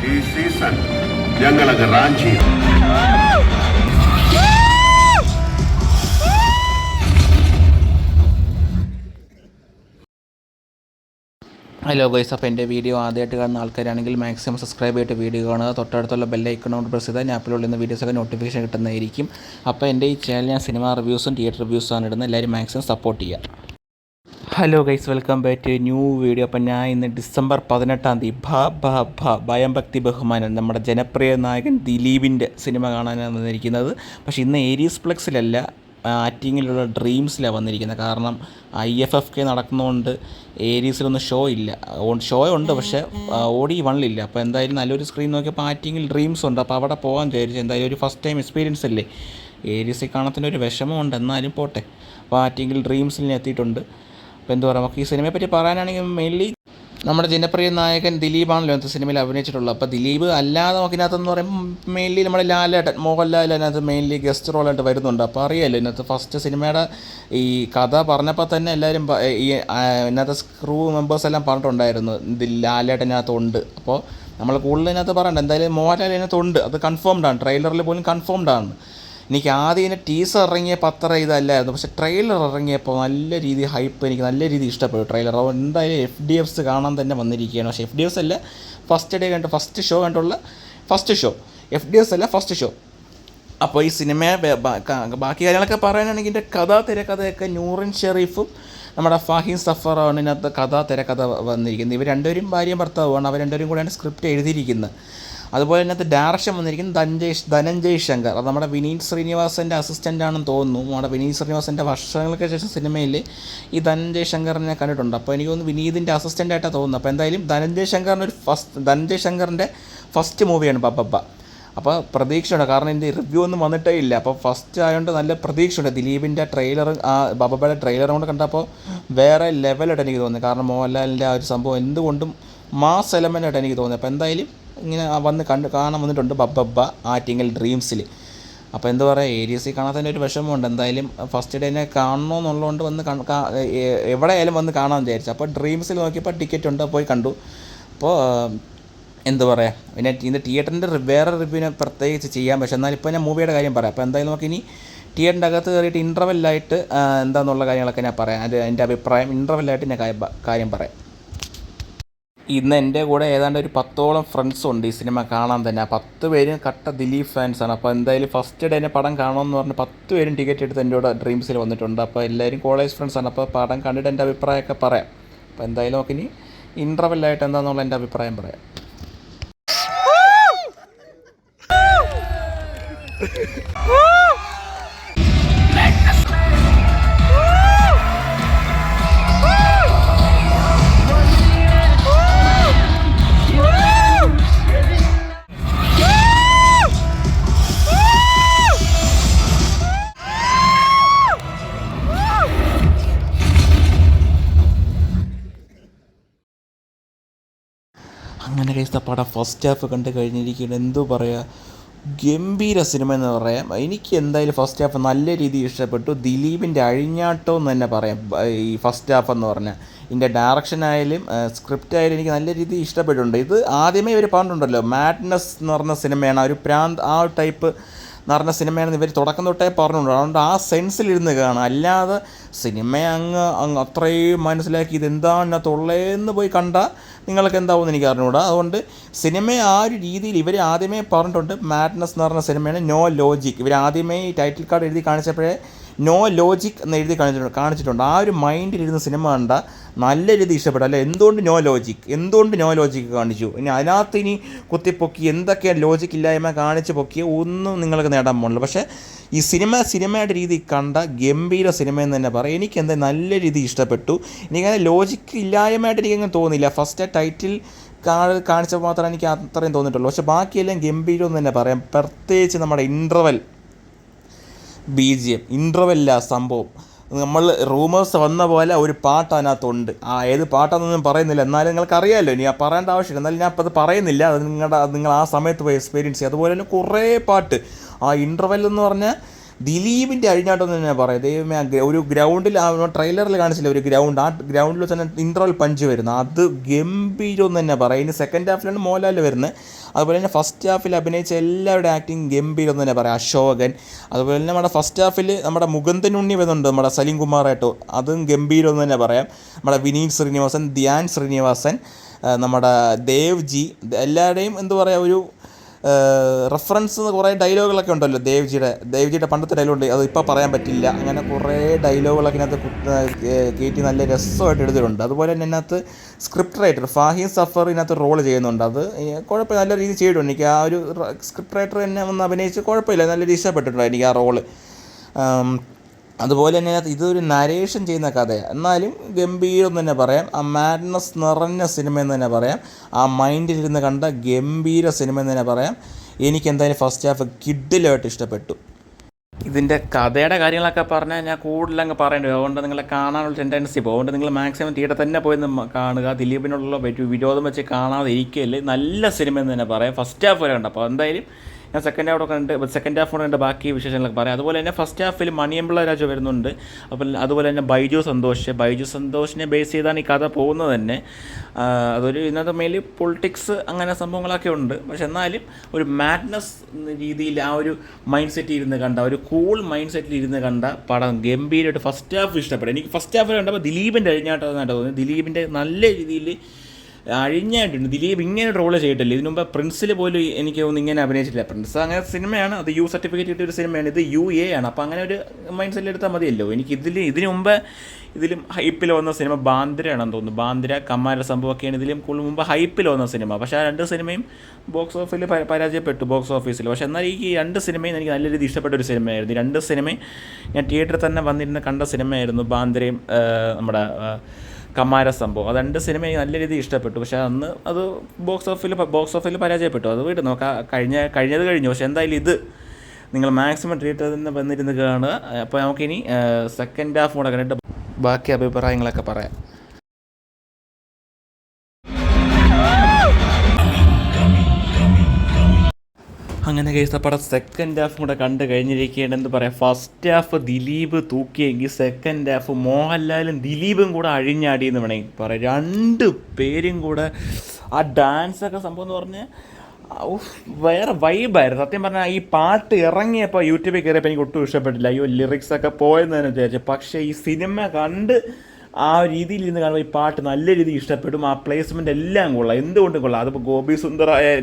ഈ സീസൺ ഞങ്ങളത് Ranchi. Hello guys, അപ്പോൾ എൻ്റെ വീഡിയോ ആദ്യമായിട്ട് കാണുന്ന ആൾക്കാരാണെങ്കിൽ മാക്സിമം സബ്സ്ക്രൈബ് ചെയ്തിട്ട് വീഡിയോ കാണുക. തൊട്ടടുത്തുള്ള ബെല്ലൈക്കണോട് പ്രസ് ചെയ്താൽ ഞാൻ അപ്ലോഡ് ചെയ്യുന്ന വീഡിയോസൊക്കെ നോട്ടിഫിക്കേഷൻ കിട്ടുന്നതായിരിക്കും. അപ്പോൾ എൻ്റെ ഈ ചാനൽ ഞാൻ സിനിമ റിവ്യൂസും തിയേറ്റർ റിവ്യൂസുമാണ് ഇടുന്നത്. എല്ലാവരും മാക്സിമം സപ്പോർട്ട് ചെയ്യുക. Hello guys, welcome back to new video. അപ്പോൾ ഞാൻ ഇന്ന് ഡിസംബർ 18 ഭയം ഭക്തി ബഹുമാനം നമ്മുടെ ജനപ്രിയ നായകൻ ദിലീപിൻ്റെ സിനിമ കാണാനാണ് വന്നിരിക്കുന്നത്. പക്ഷേ ഇന്ന് ഏരീസ് പ്ലക്സിലല്ല, ആറ്റിങ്ങിലുള്ള ഡ്രീംസിലാണ് വന്നിരിക്കുന്നത്. കാരണം IFFK നടക്കുന്നതുകൊണ്ട് ഏരീസിലൊന്നും ഷോ ഇല്ല. ഷോ ഉണ്ട്, പക്ഷേ OD1 ഇല്ല. അപ്പോൾ എന്തായാലും നല്ലൊരു സ്ക്രീൻ നോക്കിയപ്പോൾ ആറ്റിങ്ങിൽ ഡ്രീംസ് ഉണ്ട്. അപ്പോൾ അവിടെ പോകാൻ വിചാരിച്ചു. എന്തായാലും ഒരു ഫസ്റ്റ് ടൈം എക്സ്പീരിയൻസ് അല്ലേ, ഏരീസിൽ കാണത്തിന് ഒരു വിഷമമുണ്ട്, എന്നാലും പോട്ടെ. അപ്പോൾ ആറ്റിങ്ങിൽ ഡ്രീംസിൽ എത്തിയിട്ടുണ്ട്. അപ്പോൾ എന്താ പറയുക, നമുക്ക് ഈ സിനിമയെ പറ്റി പറയാനാണെങ്കിൽ മെയിൻലി നമ്മുടെ ജനപ്രിയ നായകൻ ദിലീപാണല്ലോ ഇന്നത്തെ സിനിമയിൽ അഭിനയിച്ചിട്ടുള്ളത്. അപ്പോൾ ദിലീപ് അല്ലാതെ നമുക്കിനകത്തെന്ന് പറയുമ്പോൾ മെയിൻലി നമ്മുടെ ലാലേട്ടൻ, മോഹൻലാൽ അതിനകത്ത് മെയിൻലി ഗസ്റ്റ് റോളായിട്ട് വരുന്നുണ്ട്. അപ്പോൾ അറിയാമല്ലോ ഇന്നത്തെ ഫസ്റ്റ് സിനിമയുടെ ഈ കഥ പറഞ്ഞപ്പോൾ തന്നെ എല്ലാവരും ഈ ഇന്നത്തെ ക്രൂ മെമ്പേഴ്സ് എല്ലാം പറഞ്ഞിട്ടുണ്ടായിരുന്നു ലാലേട്ടനകത്തുണ്ട്. അപ്പോൾ നമ്മൾ കൂടുതൽ ഇതിനകത്ത് പറയണ്ട, എന്തായാലും മോഹൻലാൽ ഇതിനകത്തുണ്ട്, അത് കൺഫേംഡാണ്. ട്രെയിലറിൽ പോലും കൺഫേംഡാണ്. എനിക്ക് ആദ്യം ഇതിൻ്റെ ടീസർ ഇറങ്ങിയപ്പോൾ അത്ര ഇതല്ലായിരുന്നു, പക്ഷേ ട്രെയിലർ ഇറങ്ങിയപ്പോൾ നല്ല രീതി ഹൈപ്പ്, എനിക്ക് നല്ല രീതി ഇഷ്ടപ്പെട്ടു ട്രെയിലർ. അപ്പോൾ എന്തായാലും FDFs കാണാൻ തന്നെ വന്നിരിക്കുകയാണ്. പക്ഷേ FDFs അല്ല, ഫസ്റ്റ് ഷോ കണ്ടുള്ള ഫസ്റ്റ് ഷോ, FDFs അല്ല ഫസ്റ്റ് ഷോ. അപ്പോൾ ഈ സിനിമയെ ബാക്കി കാര്യങ്ങളൊക്കെ പറയാനാണെങ്കിൽ ഇതിൻ്റെ തിരക്കഥയൊക്കെ നൂറിൻ ഷെറീഫും നമ്മുടെ ഫാഹിം സഫറാണ് ഇതിനകത്ത് തിരക്കഥ വന്നിരിക്കുന്നത്. ഇവർ രണ്ടുപേരും ഭാര്യയും ഭർത്താവുമാണ്. അവർ രണ്ടുപേരും കൂടെയാണ് സ്ക്രിപ്റ്റ് എഴുതിയിരിക്കുന്നത്. അതുപോലെ ഇതിനകത്ത് ഡയറക്ഷൻ വന്നിരിക്കുന്നത് ധനഞ്ജയ് ശങ്കർ. അത് നമ്മുടെ വിനീത് ശ്രീനിവാസൻ്റെ അസിസ്റ്റൻ്റാണെന്ന് തോന്നുന്നു. നമ്മുടെ വിനീത് ശ്രീനിവാസൻ്റെ വർഷങ്ങൾക്ക് ശേഷം സിനിമയിൽ ഈ ധനഞ്ജയ് ശങ്കറിനെ കണ്ടിട്ടുണ്ട്. അപ്പോൾ എനിക്ക് തോന്നുന്നു വിനീതിൻ്റെ അസിസ്റ്റൻ്റായിട്ടാണ് തോന്നുന്നത്. അപ്പോൾ എന്തായാലും ധനഞ്ജയ് ശങ്കറിൻ്റെ ഫസ്റ്റ് മൂവിയാണ് ബബ്ബ. അപ്പോൾ പ്രതീക്ഷയുണ്ട്, കാരണം ഇതിൻ്റെ റിവ്യൂ ഒന്നും വന്നിട്ടേ ഇല്ല. അപ്പോൾ ഫസ്റ്റ് ആയതുകൊണ്ട് നല്ല പ്രതീക്ഷയുണ്ട്. ദിലീപിൻ്റെ ട്രെയിലർ, ആ ബബ്ബയുടെ ട്രെയിലർ കൊണ്ട് കണ്ടപ്പോൾ വേറെ ലെവലായിട്ട് എനിക്ക് തോന്നുന്നു. കാരണം മോഹൻലാലിൻ്റെ ആ ഒരു സംഭവം എന്തുകൊണ്ടും മാസ് എലമെൻ്റായിട്ട് എനിക്ക് തോന്നി. അപ്പോൾ എന്തായാലും ഇങ്ങനെ കാണാൻ വന്നിട്ടുണ്ട് ബബ്ബ ആറ്റിങ്ങൽ ഡ്രീംസിൽ. അപ്പോൾ എന്താ പറയുക, ഏരിയസിൽ കാണാത്തതിൻ്റെ ഒരു വിഷമമുണ്ട്. എന്തായാലും ഫസ്റ്റ് ഡേ തന്നെ കാണണമെന്നുള്ളതുകൊണ്ട് എവിടെയായാലും വന്ന് കാണാൻ വിചാരിച്ചു. അപ്പോൾ ഡ്രീംസിൽ നോക്കിയപ്പോൾ ടിക്കറ്റ് ഉണ്ട്, പോയി കണ്ടു. അപ്പോൾ എന്താ പറയുക, പിന്നെ ഇന്ന് തിയേറ്ററിൻ്റെ വേറെ റിവ്യൂവിനെ പ്രത്യേകിച്ച് ചെയ്യാം. പക്ഷേ എന്നാലും ഇപ്പോൾ ഞാൻ മൂവിയുടെ കാര്യം പറയാം. അപ്പോൾ എന്തായാലും നമുക്കിനി തിയേറ്ററിൻ്റെ അകത്ത് കയറിയിട്ട് ഇൻ്റർവെല്ലായിട്ട് എന്താണെന്നുള്ള കാര്യങ്ങളൊക്കെ ഞാൻ പറയാം. എൻ്റെ അഭിപ്രായം ഇൻ്റർവെല്ലായിട്ട് ഞാൻ കാര്യം പറയാം. ഇന്ന് എൻ്റെ കൂടെ ഏതാണ്ട് ഒരു 10ഓളം ഫ്രണ്ട്സും ഉണ്ട് ഈ സിനിമ കാണാൻ തന്നെ. 10 പേരും കട്ട ദിലീപ് ഫാൻസാണ്. അപ്പോൾ എന്തായാലും ഫസ്റ്റ് ഡേ തന്നെ പടം കാണണമെന്ന് പറഞ്ഞ് 10 പേരും ടിക്കറ്റ് എടുത്ത് എൻ്റെ കൂടെ ഡ്രീംസിൽ വന്നിട്ടുണ്ട്. അപ്പോൾ എല്ലാവരും കോളേജ് ഫ്രണ്ട്സാണ്. അപ്പോൾ പടം കണ്ടിട്ട് എൻ്റെ അഭിപ്രായമൊക്കെ പറയാം. അപ്പോൾ എന്തായാലും നമുക്കിനി ഇൻ്റർവെല്ലായിട്ട് എന്താണെന്നുള്ള എൻ്റെ അഭിപ്രായം പറയാം. അങ്ങനെ കഴിച്ച പടം ഫസ്റ്റ് ഹാഫ് കണ്ട് കഴിഞ്ഞിരിക്കുന്നത് എന്തോ പറയുക, ഗംഭീര സിനിമ എന്ന് പറയാം. എനിക്ക് എന്തായാലും ഫസ്റ്റ് ഹാഫ് നല്ല രീതിയിൽ ഇഷ്ടപ്പെട്ടു. ദിലീപിൻ്റെ അഴിഞ്ഞാട്ടം എന്ന് തന്നെ പറയാം ഈ ഫസ്റ്റ് ഹാഫ് എന്ന് പറഞ്ഞാൽ. ഇതിൻ്റെ ഡയറക്ഷനായാലും സ്ക്രിപ്റ്റ് ആയാലും എനിക്ക് നല്ല രീതിയിൽ ഇഷ്ടപ്പെട്ടിട്ടുണ്ട്. ഇത് ആദ്യമേ ഇവർ പറഞ്ഞിട്ടുണ്ടല്ലോ, മാഡ്നസ് എന്ന് പറഞ്ഞ സിനിമയാണ്, ഒരു പ്രാന്ത് ആ ടൈപ്പ് എന്ന് പറഞ്ഞ സിനിമയാണെന്ന് ഇവർ തുടക്കം തൊട്ടേ പറഞ്ഞിട്ടുണ്ട്. അതുകൊണ്ട് ആ സെൻസിലിരുന്ന് കാണാം. അല്ലാതെ സിനിമ അങ്ങ് അത്രയും മനസ്സിലാക്കി ഇതെന്താണ് ഇതിനകത്തുള്ളതെന്ന് പോയി കണ്ടാൽ നിങ്ങൾക്ക് എന്താവുമെന്ന് എനിക്ക് അറിഞ്ഞുകൂടാ. അതുകൊണ്ട് സിനിമ ആ ഒരു രീതിയിൽ ഇവർ ആദ്യമേ പറഞ്ഞിട്ടുണ്ട്, മാഡ്നസ് എന്ന് പറഞ്ഞ സിനിമയാണ്, നോ ലോജിക്. ഇവർ ആദ്യമേ ഈ ടൈറ്റിൽ കാർഡ് എഴുതി കാണിച്ചപ്പോഴേ നോ ലോജിക് എന്ന് എഴുതി കാണിച്ചിട്ടുണ്ട്. ആ ഒരു മൈൻഡിലിരുന്ന് സിനിമ കണ്ട നല്ല രീതി ഇഷ്ടപ്പെട്ടു. അല്ല, എന്തുകൊണ്ട് നോ ലോജിക് കാണിച്ചു? ഇനി അതിനകത്ത് ഇനി കുത്തിപ്പൊക്കി എന്തൊക്കെയാണ് ലോജിക് ഇല്ലായ്മ കാണിച്ച് പൊക്കിയ ഒന്നും നിങ്ങൾക്ക് നേടാൻ പോകുന്നില്ല. പക്ഷേ ഈ സിനിമയുടെ രീതി കണ്ട ഗംഭീര സിനിമയെന്ന് തന്നെ പറയാം. എനിക്ക് എന്താ നല്ല രീതി ഇഷ്ടപ്പെട്ടു. എനിക്കങ്ങനെ ലോജിക്ക് ഇല്ലായ്മയായിട്ട് എനിക്കങ്ങനെ തോന്നിയില്ല. ഫസ്റ്റ് ടൈറ്റിൽ കാണിച്ചപ്പോൾ മാത്രമേ എനിക്ക് അത്രയും തോന്നിയിട്ടുള്ളൂ. പക്ഷേ ബാക്കിയെല്ലാം ഗംഭീരം എന്ന് തന്നെ പറയാം. പ്രത്യേകിച്ച് നമ്മുടെ ഇൻ്റർവെൽ BGM, ഇൻ്റർവെല്ല സംഭവം. നമ്മൾ റൂമേഴ്സ് വന്ന പോലെ ഒരു പാട്ട് അതിനകത്തുണ്ട്. ഏത് പാട്ടാണെന്നൊന്നും പറയുന്നില്ല, എന്നാലും നിങ്ങൾക്ക് അറിയാമല്ലോ, ഇനി പറയേണ്ട ആവശ്യമില്ല. എന്നാലും ഞാൻ അപ്പോൾ അത് പറയുന്നില്ല. അത് നിങ്ങൾ ആ സമയത്ത് പോയി എക്സ്പീരിയൻസ് ചെയ്യുക. അതുപോലെ തന്നെ കുറേ പാട്ട് ആ ഇൻ്റർവെൽ എന്ന് പറഞ്ഞാൽ ദിലീപിൻ്റെ അഴിഞ്ഞാട്ടം എന്ന് തന്നെ പറയാം. ദൈവമേ, ഒരു ഗ്രൗണ്ടിൽ ട്രെയിലറിൽ കാണിച്ചില്ല ഒരു ഗ്രൗണ്ട്, ആ ഗ്രൗണ്ടിൽ തന്നെ ഇൻ്റർവൽ പഞ്ച് വരുന്നത്, അത് ഗംഭീരം എന്ന് തന്നെ പറയാം. ഇനി സെക്കൻഡ് ഹാഫിലാണ് മോഹൻലാൽ വരുന്നത്. അതുപോലെ തന്നെ ഫസ്റ്റ് ഹാഫിൽ അഭിനയിച്ച എല്ലാവരുടെ ആക്ടിങ് ഗംഭീരം എന്ന് തന്നെ പറയാം. അശോകൻ, അതുപോലെ തന്നെ നമ്മുടെ ഫസ്റ്റ് ഹാഫിൽ നമ്മുടെ മുകുന്ദൻ ഉണ്ണി വരുന്നുണ്ട്, നമ്മുടെ സലീം കുമാറായിട്ടോ, അതും ഗംഭീരം എന്ന് തന്നെ പറയാം. നമ്മുടെ വിനീത് ശ്രീനിവാസൻ, ധ്യാൻ ശ്രീനിവാസൻ, നമ്മുടെ ദേവ് ജി, എല്ലാവരുടെയും എന്താ പറയുക, ഒരു റെഫറൻസ് കുറേ ഡയലോഗുകളൊക്കെ ഉണ്ടല്ലോ. ദേവ്ജിയുടെ പണ്ടത്തെ ഡയലോഗ് അത് ഇപ്പോൾ പറയാൻ പറ്റില്ല. അങ്ങനെ കുറേ ഡയലോഗുകളൊക്കെ ഇതിനകത്ത് കയറ്റി നല്ല രസമായിട്ട് എഴുതിയിട്ടുണ്ട്. അതുപോലെ തന്നെ ഇതിനകത്ത് സ്ക്രിപ്റ്റ് റൈറ്റർ ഫാഹിം സഫർ ഇതിനകത്ത് റോൾ ചെയ്യുന്നുണ്ട്. അത് കുഴപ്പമില്ല, നല്ല രീതിയിൽ ചെയ്തിട്ടുണ്ട്. എനിക്ക് ആ ഒരു സ്ക്രിപ്റ്റ് റൈറ്റർ തന്നെ ഒന്ന് അഭിനയിച്ച് കുഴപ്പമില്ല, നല്ല രീതിയിൽ ഇഷ്ടപ്പെട്ടിട്ടുണ്ട് എനിക്ക് ആ റോള്. അതുപോലെ തന്നെ ഇതൊരു നരേഷൻ ചെയ്യുന്ന കഥയാണ്, എന്നാലും ഗംഭീരം തന്നെ പറയാം. ആ മാഡ്നസ് നിറഞ്ഞ സിനിമ എന്ന് തന്നെ പറയാം. ആ മൈൻഡിലിരുന്ന് കണ്ട ഗംഭീര സിനിമ എന്ന് തന്നെ പറയാം. എനിക്ക് എന്തായാലും ഫസ്റ്റ് ഹാഫ് കിഡിലായിട്ട് ഇഷ്ടപ്പെട്ടു. ഇതിൻ്റെ കഥയുടെ കാര്യങ്ങളൊക്കെ പറഞ്ഞാൽ ഞാൻ കൂടുതലങ്ങ് പറയേണ്ടി, അതുകൊണ്ട് നിങ്ങളെ കാണാനുള്ള ടെൻഡൻസി പോകും. അതുകൊണ്ട് നിങ്ങൾ മാക്സിമം തിയേറ്റർ തന്നെ പോയി കാണുക. ദിലീപിനുള്ള വിരോധം വെച്ച് കാണാതെ ഇരിക്കുകയല്ലേ, നല്ല സിനിമ എന്ന് തന്നെ പറയാം. ഫസ്റ്റ് ഹാഫ് വരെ കണ്ടപ്പോൾ എന്തായാലും ഞാൻ സെക്കൻഡ് ഹാഫ് കണ്ട് ബാക്കി വിശേഷങ്ങളൊക്കെ പറയാം. അതുപോലെ തന്നെ ഫസ്റ്റ് ഹാഫിൽ മണിയമ്പിള്ള രാജു വരുന്നുണ്ട്. അതുപോലെ തന്നെ ബൈജു സന്തോഷിനെ ബേസ് ചെയ്താണ് ഈ കഥ പോകുന്നത് തന്നെ. അതൊരു ഇതിനകത്ത് മെയിൻലി പൊളിറ്റിക്സ് അങ്ങനെ സംഭവങ്ങളൊക്കെ ഉണ്ട്. പക്ഷെ എന്നാലും ഒരു മാഡ്നസ് രീതിയിൽ ആ ഒരു മൈൻഡ് സെറ്റിൽ ഇരുന്ന് കണ്ട, ഒരു കൂൾ മൈൻഡ് സെറ്റിൽ ഇരുന്ന് കണ്ട പടം ഗംഭീരമായിട്ട് ഫസ്റ്റ് ഹാഫ് ഇഷ്ടപ്പെടും. എനിക്ക് ഫസ്റ്റ് ഹാഫ് കണ്ടപ്പോൾ ദിലീപിൻ്റെ അഴിഞ്ഞാട്ടമായിട്ട് തോന്നി. ദിലീപിൻ്റെ നല്ല രീതിയിൽ അഴിഞ്ഞായിട്ടുണ്ട്. ദിലീപ് ഇങ്ങനെ റോള് ചെയ്തിട്ടില്ല. ഇതിനു മുമ്പ് പ്രിൻസിൽ പോലും എനിക്ക് തോന്നുന്നു ഇങ്ങനെ അഭിനയിച്ചിട്ടില്ല. പ്രിൻസ് അങ്ങനെ സിനിമയാണ്, അത് യു സർട്ടിഫിക്കറ്റ് കിട്ടിയ ഒരു സിനിമയാണ്, ഇത് UA ആണ്. അപ്പോൾ അങ്ങനെ ഒരു മൈൻഡ് സെറ്റിൽ എടുത്താൽ മതിയല്ലോ. എനിക്ക് ഇതിനു മുമ്പ് ഇതിലും ഹൈപ്പിൽ വന്ന സിനിമ ബാന്ദ്രയാണെന്ന് തോന്നുന്നു. ബാന്ദ്ര, കമ്മാര സംഭവമൊക്കെയാണ് ഇതിലും കൂടുതൽ മുമ്പ് ഹൈപ്പിൽ വന്ന സിനിമ. പക്ഷേ ആ രണ്ട് സിനിമയും ബോക്സ് ഓഫീസിൽ പരാജയപ്പെട്ടു, ബോക്സ് ഓഫീസിൽ. പക്ഷേ എന്നാൽ ഈ രണ്ട് സിനിമയും എനിക്ക് നല്ല രീതിയിൽ ഇഷ്ടപ്പെട്ട ഒരു സിനിമയായിരുന്നു. ഈ രണ്ട് സിനിമയും ഞാൻ തിയേറ്ററിൽ തന്നെ വന്നിരുന്ന് കണ്ട സിനിമയായിരുന്നു, ബാന്ദ്രയും നമ്മുടെ കമ്മാര സംഭവം. അത് രണ്ട് സിനിമ നല്ല രീതിയിൽ ഇഷ്ടപ്പെട്ടു. പക്ഷേ അന്ന് അത് ബോക്സ് ഓഫീസിൽ പരാജയപ്പെട്ടു. അത് വീട് നോക്കാം, കഴിഞ്ഞത് കഴിഞ്ഞു. പക്ഷേ എന്തായാലും ഇത് നിങ്ങൾ മാക്സിമം തിയേറ്ററിൽ തന്നെ വന്നിരുന്ന് കാണുക. അപ്പോൾ നമുക്കിനി സെക്കൻഡ് ഹാഫ് കൂടെ കണ്ടിട്ട് ബാക്കി അഭിപ്രായങ്ങളൊക്കെ പറയാം. അങ്ങനെ കേസ് പടം സെക്കൻഡ് ഹാഫ് കൂടെ കണ്ട് കഴിഞ്ഞിരിക്കുകയാണെന്ന് പറയാം. ഫസ്റ്റ് ഹാഫ് ദിലീപ് തൂക്കിയെങ്കിൽ സെക്കൻഡ് ഹാഫ് മോഹൻലാലും ദിലീപും കൂടെ അഴിഞ്ഞാടിയെന്ന് വേണമെങ്കിൽ പറയാം. രണ്ട് പേരും കൂടെ ആ ഡാൻസൊക്കെ സംഭവം എന്ന് പറഞ്ഞാൽ വേറെ വൈബായിരുന്നു. സത്യം പറഞ്ഞാൽ ഈ പാട്ട് ഇറങ്ങിയപ്പോൾ യൂട്യൂബിൽ കയറിയപ്പോൾ എനിക്ക് ഒട്ടും ഇഷ്ടപ്പെട്ടില്ല. അയ്യോ ലിറിക്സൊക്കെ പോയെന്ന് തന്നെ വിചാരിച്ചു. പക്ഷേ ഈ സിനിമ കണ്ട് ആ രീതിയിൽ ഇരുന്ന് കാണുമ്പോൾ ഈ പാട്ട് നല്ല രീതിയിൽ ഇഷ്ടപ്പെടും. ആ പ്ലേസ്മെൻ്റ് എല്ലാം കൊള്ളാം, എന്തുകൊണ്ടും കൊള്ളാം. അതിപ്പോൾ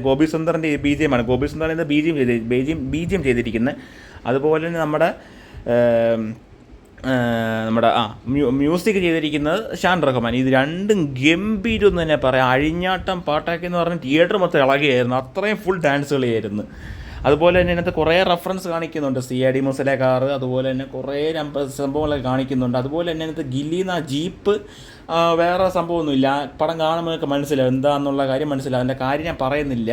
ഗോപി സുന്ദറിൻ്റെ BGM ആണ്. ഗോപി സുന്ദറിൻ്റെ BGM ചെയ്തിരിക്കുന്നത്. അതുപോലെ തന്നെ നമ്മുടെ മ്യൂസിക് ചെയ്തിരിക്കുന്നത് ഷാൻ റഹ്മാൻ. ഇത് രണ്ടും ഗംഭീരം എന്ന് തന്നെ പറയാം. അഴിഞ്ഞാട്ടം പാട്ടാക്കി എന്ന് പറഞ്ഞാൽ തിയേറ്റർ മൊത്തം ഇളകിയായിരുന്നു, അത്രയും ഫുൾ ഡാൻസ് കളിയായിരുന്നു. അതുപോലെ തന്നെ ഇതിനകത്ത് കുറേ റെഫറൻസ് കാണിക്കുന്നുണ്ട്, CID മൂസയിലെ കാറ്, അതുപോലെ തന്നെ കുറേ സംഭവങ്ങളൊക്കെ കാണിക്കുന്നുണ്ട്. അതുപോലെ തന്നെ ഇതിനകത്ത് ഗില്ലിന്ന് ആ ജീപ്പ് വേറെ സംഭവമൊന്നുമില്ല. പടം കാണുമ്പോൾ നിങ്ങൾക്ക് മനസ്സിലാവും എന്താണെന്നുള്ള കാര്യം മനസ്സിലാവും. അതിൻ്റെ കാര്യം ഞാൻ പറയുന്നില്ല.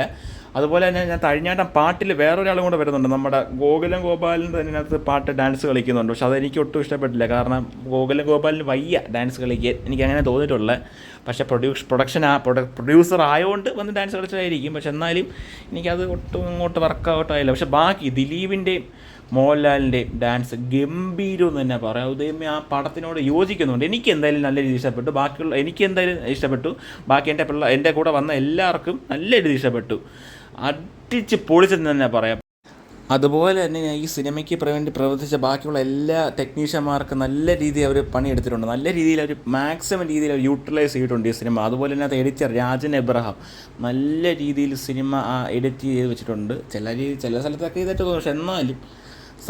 അതുപോലെ തന്നെ ഞാൻ തഴിഞ്ഞാട്ടം പാട്ടിൽ വേറൊരാളും കൂടെ വരുന്നുണ്ട്, നമ്മുടെ ഗോകുലം ഗോപാലിന് തന്നെ അതിനകത്ത് പാട്ട് ഡാൻസ് കളിക്കുന്നുണ്ട്. പക്ഷെ അതെനിക്ക് ഒട്ടും ഇഷ്ടപ്പെട്ടില്ല. കാരണം ഗോകുലം ഗോപാലിന് വയ്യ ഡാൻസ് കളിക്കാൻ, എനിക്കങ്ങനെ തോന്നിയിട്ടുള്ളത്. പക്ഷേ പ്രൊഡ്യൂസർ ആയതുകൊണ്ട് വന്ന് ഡാൻസ് കളിച്ചതായിരിക്കും. പക്ഷെ എന്നാലും എനിക്കത് ഒട്ടും ഇങ്ങോട്ട് വർക്കൗട്ടായില്ല. പക്ഷെ ബാക്കി ദിലീപിൻ്റെയും മോഹൻലാലിൻ്റെയും ഡാൻസ് ഗംഭീരം എന്ന് തന്നെ പറയാം. ഉദയമേ ആ പടത്തിനോട് യോജിക്കുന്നുണ്ട്. എനിക്ക് എന്തായാലും നല്ല രീതിയിൽ ഇഷ്ടപ്പെട്ടു. എനിക്ക് എന്തായാലും ഇഷ്ടപ്പെട്ടു. ബാക്കി എൻ്റെ കൂടെ വന്ന എല്ലാവർക്കും നല്ല രീതിയിൽ ഇഷ്ടപ്പെട്ടു. അടിച്ച് പൊളിച്ചെന്ന് തന്നെ പറയാം. അതുപോലെ തന്നെ ഈ സിനിമയ്ക്ക് വേണ്ടി പ്രവർത്തിച്ച ബാക്കിയുള്ള എല്ലാ ടെക്നീഷ്യന്മാർക്കും നല്ല രീതിയിൽ അവർ പണിയെടുത്തിട്ടുണ്ട്. നല്ല രീതിയിൽ അവർ മാക്സിമം രീതിയിൽ അവർ യൂട്ടിലൈസ് ചെയ്തിട്ടുണ്ട് ഈ സിനിമ. അതുപോലെ തന്നെ അത് എഡിറ്റർ രാജൻ എബ്രഹാം നല്ല രീതിയിൽ സിനിമ എഡിറ്റ് ചെയ്ത് വെച്ചിട്ടുണ്ട്. ചില സ്ഥലത്തൊക്കെ ചെയ്തിട്ട് തോന്നും. പക്ഷെ എന്നാലും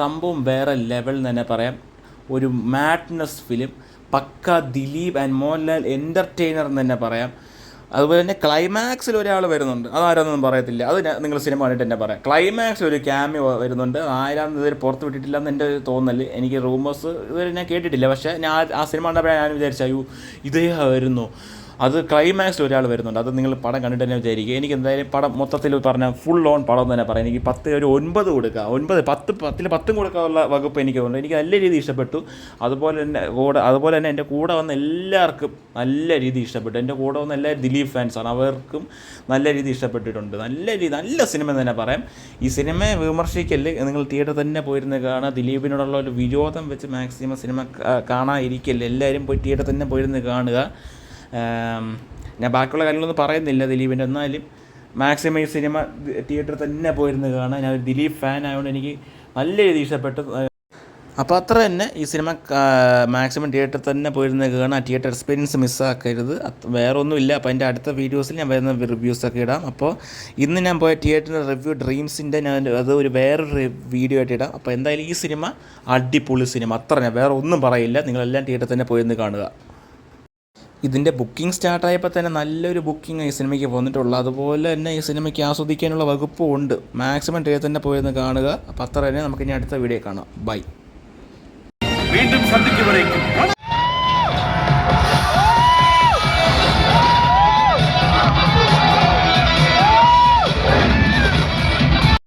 സംഭവം വേറെ ലെവൽ എന്ന് തന്നെ പറയാം. ഒരു മാഡ്നസ് ഫിലിം, പക്ക ദിലീപ് ആൻഡ് മോഹൻലാൽ എൻ്റർടൈനർ എന്ന് തന്നെ പറയാം. അതുപോലെ തന്നെ ക്ലൈമാക്സിൽ ഒരാൾ വരുന്നുണ്ട്, അതാരാന്നൊന്നും പറയത്തില്ല, അത് നിങ്ങൾ സിനിമ കണ്ടിട്ട് തന്നെ പറയാം. ക്ലൈമാക്സിൽ ഒരു ക്യാമിയോ വരുന്നുണ്ട്, ആരാന്ന് ഇതുവരെ പുറത്ത് വിട്ടിട്ടില്ല എന്ന് എൻ്റെ ഒരു തോന്നൽ. എനിക്ക് റൂമേഴ്സ് ഇതുവരെ ഞാൻ കേട്ടിട്ടില്ല. പക്ഷേ ഞാൻ ആ സിനിമ കണ്ടപ്പോൾ ഞാൻ വിചാരിച്ചു അയ്യോ ഇതേ വരുന്നു. അത് ക്ലൈമാക്സിൽ ഒരാൾ വരുന്നുണ്ട്. അത് നിങ്ങൾ പടം കണ്ടിട്ട് തന്നെ വിചാരിക്കുക. എനിക്ക് എന്തായാലും പടം മൊത്തത്തിൽ പറഞ്ഞാൽ ഫുൾ ഓൺ പടം തന്നെ പറയാം. എനിക്ക് 10 ഒരു 9 കൊടുക്കുക. 10 കൊടുക്കാനുള്ള വകുപ്പ് എനിക്ക് തോന്നുന്നു. എനിക്ക് നല്ല രീതിയിൽ ഇഷ്ടപ്പെട്ടു. അതുപോലെ തന്നെ എൻ്റെ കൂടെ വന്ന എല്ലാവർക്കും നല്ല രീതിയിൽ ഇഷ്ടപ്പെട്ടു. എൻ്റെ കൂടെ വന്ന എല്ലാവരും ദിലീപ് ഫാൻസാണ്, അവർക്കും നല്ല രീതിയിൽ ഇഷ്ടപ്പെട്ടിട്ടുണ്ട്. നല്ല സിനിമ എന്ന് തന്നെ പറയാം. ഈ സിനിമയെ വിമർശിക്കല്, നിങ്ങൾ തിയേറ്ററിൽ തന്നെ പോയിരുന്ന് കാണുക. ദിലീപിനോടുള്ള ഒരു വിരോധം വെച്ച് മാക്സിമം സിനിമ കാണാതിരിക്കല്ലേ, എല്ലാവരും പോയി തിയേറ്ററിൽ തന്നെ പോയിരുന്ന് കാണുക. ഞാൻ ബാക്കിയുള്ള കാര്യങ്ങളൊന്നും പറയുന്നില്ല ദിലീപിൻ്റെ. എന്നാലും മാക്സിമം ഈ സിനിമ തിയേറ്ററിൽ തന്നെ പോയിരുന്ന് കാണാൻ. ഞാൻ ഒരു ദിലീപ് ഫാൻ ആയതുകൊണ്ട് എനിക്ക് നല്ല രീതിയിൽ ഇഷ്ടപ്പെട്ടു. അപ്പോൾ അത്ര തന്നെ ഈ സിനിമ മാക്സിമം തിയേറ്ററിൽ തന്നെ പോയിരുന്ന് കാണാൻ. തിയേറ്റർ എക്സ്പീരിയൻസ് മിസ്സാക്കരുത്. വേറെ ഒന്നുമില്ല. അപ്പോൾ എൻ്റെ അടുത്ത വീഡിയോസിൽ ഞാൻ വരുന്ന റിവ്യൂസൊക്കെ ഇടാം. അപ്പോൾ ഇന്ന് ഞാൻ പോയ തിയേറ്ററിൻ്റെ റിവ്യൂ ഡ്രീംസിൻ്റെ ഞാൻ അത് വേറൊരു വീഡിയോ ആയിട്ട് ഇടാം. അപ്പോൾ എന്തായാലും ഈ സിനിമ അടിപൊളി സിനിമ, അത്ര ഞാൻ വേറെ ഒന്നും പറയില്ല. നിങ്ങളെല്ലാം തിയേറ്ററിൽ തന്നെ പോയിരുന്ന് കാണുക. ഇതിൻ്റെ ബുക്കിംഗ് സ്റ്റാർട്ടായപ്പോൾ തന്നെ നല്ലൊരു ബുക്കിംഗ് ഈ സിനിമയ്ക്ക് വന്നിട്ടുള്ളൂ. അതുപോലെ തന്നെ ഈ സിനിമയ്ക്ക് ആസ്വദിക്കാനുള്ള വകുപ്പും ഉണ്ട്. മാക്സിമം തിയേറ്ററിൽ തന്നെ പോയിരുന്ന് കാണുക. അപ്പോൾ അത്ര തന്നെ. നമുക്ക് ഇനി അടുത്ത വീഡിയോ കാണാം. ബൈ. വീണ്ടും സന്ധിക്കുവരേക്കും